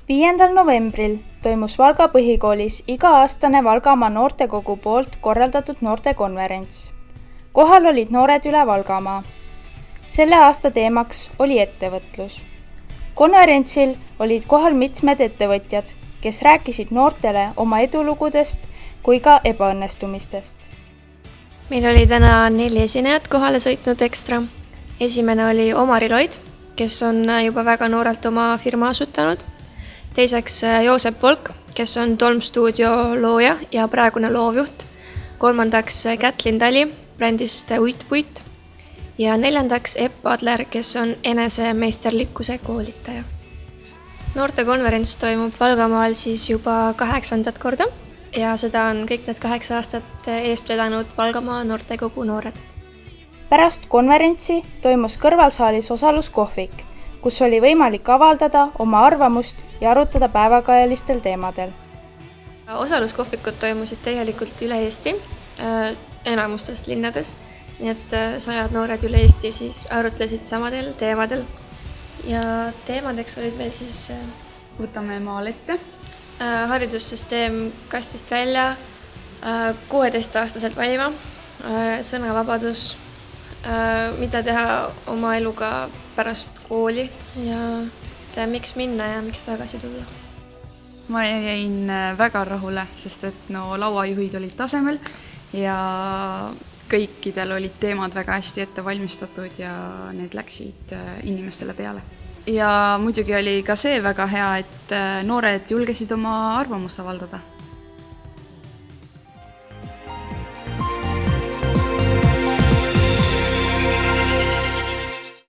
5. novembril toimus Valga põhikoolis iga-aastane Valgamaa noortekogu poolt korraldatud noortekonverents. Kohal olid noored üle Valgamaa. Selle aasta teemaks oli ettevõtlus. Konverentsil olid kohal mitmed ettevõtjad, kes rääkisid noortele oma edulugudest kui ka ebaõnnestumistest. Meil oli täna 4 esinejat kohale sõitnud ekstra. Esimene oli Omari Loid, kes on juba väga noorelt oma firma asutanud. Teiseks Joosep Volk, kes on Tolm Stuudio looja ja praegune loovjuht. Kolmandaks Kätlin Tali brändist Uitpuit. Ja 4. Epp Adler, kes on enesemeisterlikkuse koolitaja. Noortekonverents toimub Valgamaal siis juba 8. korda ja seda on kõik need 8 aastat eest vedanud Valgamaa noortekogu noored. Pärast konverentsi toimus kõrvalsaalis osaluskohvik, kus oli võimalik avaldada oma arvamust ja arutada päevakajalistel teemadel. Osaluskohvikud toimusid tegelikult üle Eesti, enamustest linnades, nii et 100 noored üle Eesti siis arutlesid samadel teemadel. Ja teemadeks olid meil siis võtame maal ette. Haridussüsteem kastist välja, 16-aastaselt valima, sõnavabadus, mida teha oma eluga pärast kooli ja miks minna ja miks tagasi tulla. Ma jäin väga rahule, sest et lauajuhid olid tasemel ja kõikidel olid teemad väga hästi ette valmistatud ja need läksid inimestele peale. Ja muidugi oli ka see väga hea, et noored julgesid oma arvamust avaldada.